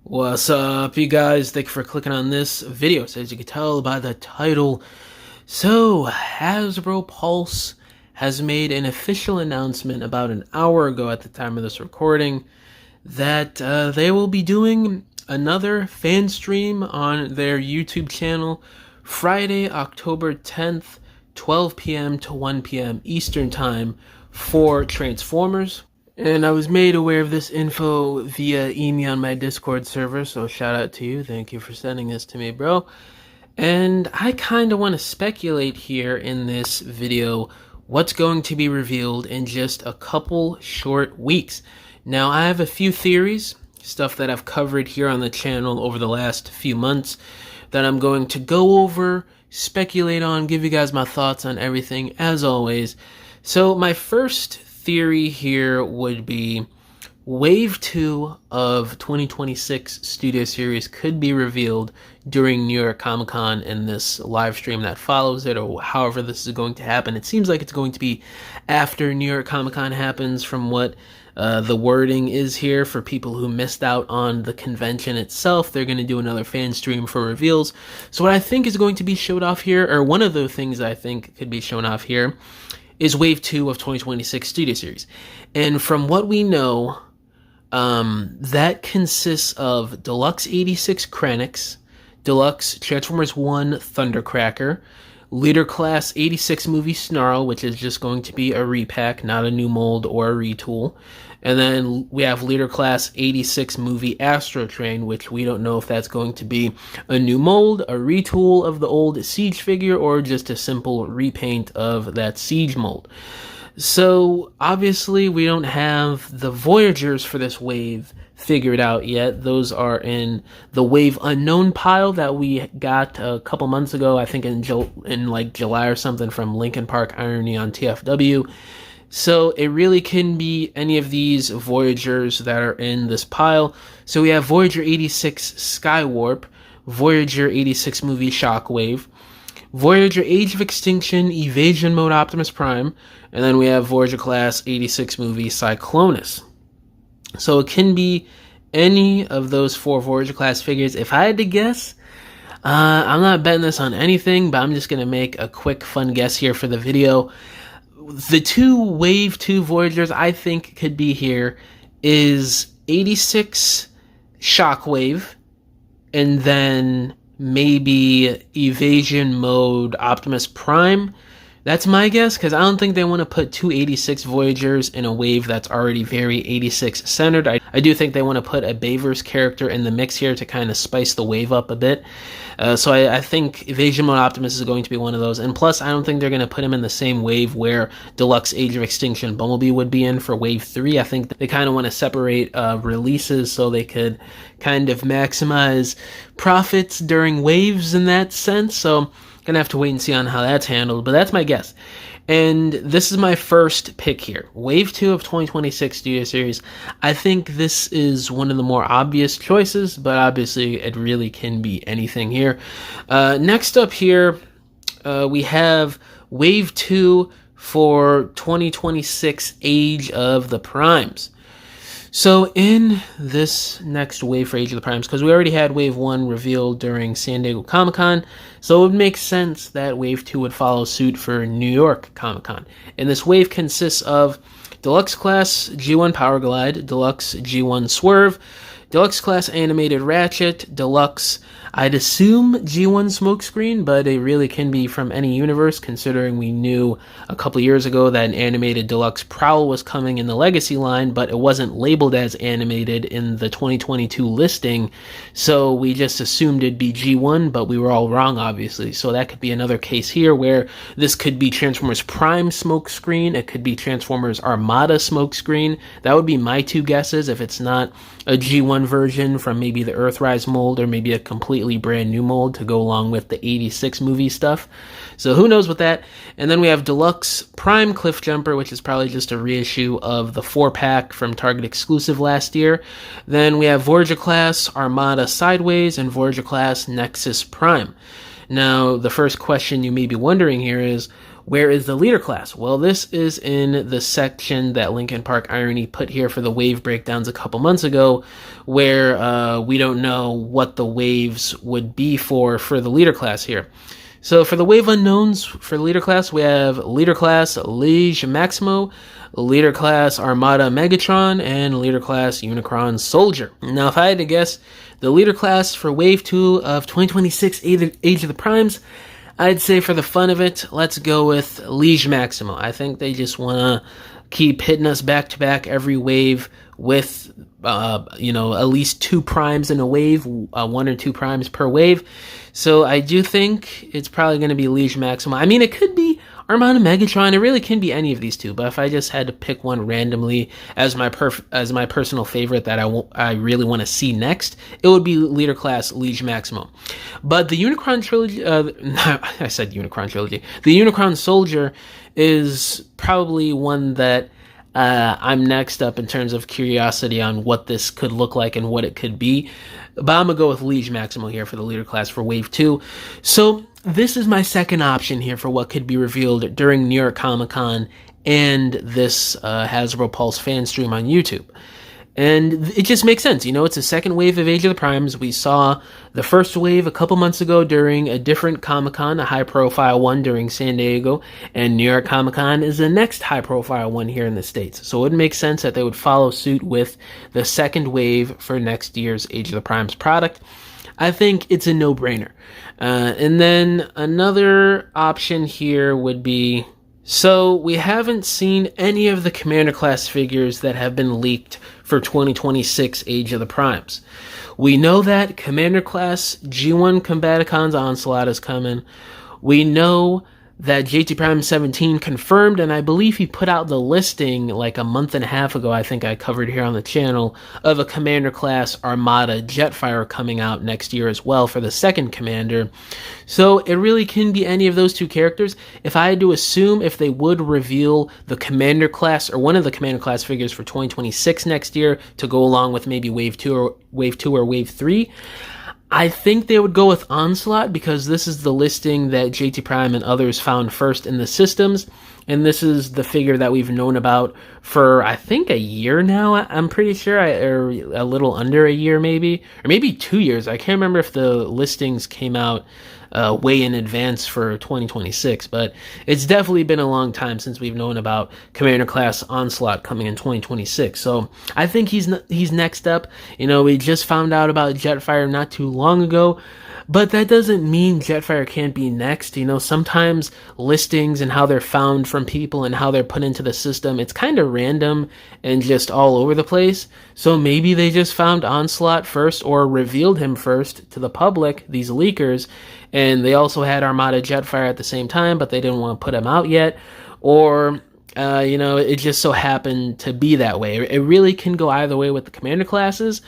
What's up, you guys? Thank you for clicking on this video. So as you can tell by the title, Hasbro Pulse has made an official announcement about an hour ago at the time of this recording that they will be doing another fan stream on their YouTube channel Friday, October 10th, 12 p.m. to 1 p.m. Eastern Time for Transformers. And I was made aware of this info via email on my Discord server, so shout out to you. Thank you for sending this to me, bro. And I kind of want to speculate here in this video what's going to be revealed in just a couple short weeks. Now, I have a few theories, stuff that I've covered here on the channel over the last few months, that I'm going to go over, speculate on, give you guys my thoughts on everything, as always. So my first theory here would be Wave 2 of 2026 Studio Series could be revealed during New York Comic Con in this live stream that follows it, or however this is going to happen. It seems like it's going to be after New York Comic Con happens from what the wording is here. For people who missed out on the convention itself, they're going to do another fan stream for reveals. So what I think is going to be showed off here, or one of the things I think could be shown off here, is Wave 2 of 2026 Studio Series. And from what we know, that consists of Deluxe 86 Krennics, Deluxe Transformers 1 Thundercracker, Leader Class 86 movie Snarl, which is just going to be a repack, not a new mold or a retool. And then we have Leader Class 86 movie ASTROTRAIN, which we don't know if that's going to be a new mold, a retool of the old Siege figure, or just a simple repaint of that Siege mold. So obviously we don't have the Voyagers for this wave figured out yet. Those are in the Wave Unknown pile that we got a couple months ago, I think in like July or something, from Linkin Park Irony on TFW. So it really can be any of these Voyagers that are in this pile. So we have Voyager 86 Skywarp, Voyager 86 movie Shockwave, Voyager Age of Extinction Evasion Mode Optimus Prime, and then we have Voyager Class 86 movie Cyclonus. So it can be any of those four Voyager Class figures. If I had to guess, I'm not betting this on anything, but I'm just going to make a quick fun guess here for the video. The two Wave 2 Voyagers I think could be here is 86 Shockwave, and then maybe Evasion Mode Optimus Prime. That's my guess, because I don't think they want to put two 86 Voyagers in a wave that's already very 86 centered. I do think they want to put a Bayverse character in the mix here to kind of spice the wave up a bit. So I think Evasion Mode Optimus is going to be one of those. And plus, I don't think they're going to put him in the same wave where Deluxe Age of Extinction Bumblebee would be in for Wave 3. I think they kind of want to separate releases so they could kind of maximize profits during waves in that sense. So gonna have to wait and see on how that's handled, but that's my guess. And this is my first pick here. Wave 2 of 2026 Studio Series. I think this is one of the more obvious choices, but obviously it really can be anything here. Next up here, we have Wave 2 for 2026 Age of the Primes. So in this next wave for Age of the Primes, because we already had Wave 1 revealed during San Diego Comic-Con, so it would make sense that Wave 2 would follow suit for New York Comic-Con. And this wave consists of Deluxe Class G1 Power Glide, Deluxe G1 Swerve, Deluxe Class Animated Ratchet, Deluxe, I'd assume G1 Smokescreen, but it really can be from any universe, considering we knew a couple years ago that an animated Deluxe Prowl was coming in the Legacy line, but it wasn't labeled as animated in the 2022 listing, so we just assumed it'd be G1, but we were all wrong, obviously. So that could be another case here where this could be Transformers Prime Smokescreen, it could be Transformers Armada Smokescreen. That would be my two guesses if it's not a G1 version from maybe the Earthrise mold, or maybe a completely brand new mold to go along with the 86 movie stuff. So who knows with that. And then we have Deluxe Prime Cliff Jumper, which is probably just a reissue of the 4-pack from Target exclusive last year. Then we have Voyager Class Armada Sideways and Voyager Class Nexus Prime. Now, the first question you may be wondering here is, Where is the leader class? Well, this is in the section that Linkin Park Irony put here for the wave breakdowns a couple months ago, where we don't know what the waves would be for the leader class here. So for the wave unknowns for the leader class, we have leader class Liege Maximo, leader class Armada Megatron, and leader class Unicron Soldier. Now, if I had to guess, the leader class for wave 2 of 2026 Age of the Primes, I'd say for the fun of it, let's go with Liege Maximo. I think they just want to keep hitting us back to back every wave with, at least 2 primes in a wave, 1 or 2 primes per wave. So I do think it's probably going to be Liege Maximo. I mean, it could be Armada Megatron. It really can be any of these 2. But if I just had to pick one randomly as my personal favorite that I really want to see next, it would be leader class Liege Maximo. But the Unicron trilogy, I said Unicron trilogy. The Unicron Soldier is probably one that I'm next up in terms of curiosity on what this could look like and what it could be. But I'm going to go with Liege Maximo here for the leader class for Wave 2. So this is my second option here for what could be revealed during New York Comic Con and this Hasbro Pulse fan stream on YouTube. And it just makes sense. It's a second wave of Age of the Primes. We saw the first wave a couple months ago during a different Comic-Con, a high-profile one during San Diego, and New York Comic-Con is the next high-profile one here in the States. So it would make sense that they would follow suit with the second wave for next year's Age of the Primes product. I think it's a no-brainer. And then another option here would be... So we haven't seen any of the Commander class figures that have been leaked for 2026 Age of the Primes. We know that Commander class G1 Combaticons Onslaught is coming. We know that JT Prime 17 confirmed, and I believe he put out the listing like a month and a half ago, I think I covered here on the channel, of a Commander class Armada Jetfire coming out next year as well for the second Commander. So it really can be any of those 2 characters. If I had to assume if they would reveal the Commander class or one of the Commander class figures for 2026 next year to go along with maybe Wave 2 or Wave 3, I think they would go with Onslaught because this is the listing that JT Prime and others found first in the systems, and this is the figure that we've known about for, I think, a year now, I'm pretty sure, or a little under a year maybe, or maybe 2 years. I can't remember if the listings came out way in advance for 2026, but it's definitely been a long time since we've known about Commander class Onslaught coming in 2026. So I think he's next up. We just found out about Jetfire not too long ago, but that doesn't mean Jetfire can't be next. Sometimes listings and how they're found from people and how they're put into the system, it's kind of random and just all over the place. So maybe they just found Onslaught first or revealed him first to the public, these leakers, and they also had Armada Jetfire at the same time, but they didn't want to put him out yet. Or, it just so happened to be that way. It really can go either way with the Commander classes.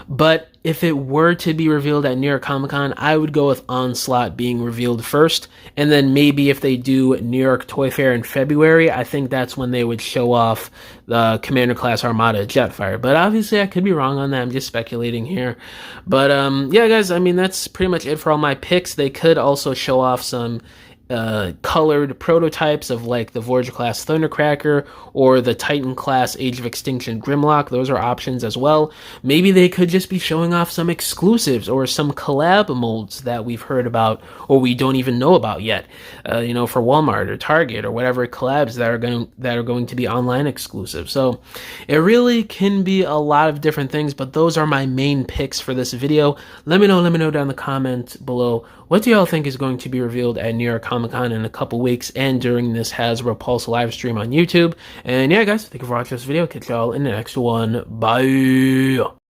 But if it were to be revealed at New York Comic Con, I would go with Onslaught being revealed first. And then maybe if they do New York Toy Fair in February, I think that's when they would show off the Commander class Armada Jetfire. But obviously I could be wrong on that. I'm just speculating here. But yeah, guys, that's pretty much it for all my picks. They could also show off some colored prototypes of like the Voyager class Thundercracker or the Titan class Age of Extinction Grimlock. Those are options as well. Maybe they could just be showing off some exclusives or some collab molds that we've heard about or we don't even know about yet, for Walmart or Target or whatever collabs that are going to be online exclusive. So it really can be a lot of different things, but those are my main picks for this video. Let me know down in the comments below, what do y'all think is going to be revealed at New York Comic Con in a couple weeks and during this Hasbro Pulse live stream on YouTube? And yeah, guys, thank you for watching this video. Catch y'all in the next one. Bye.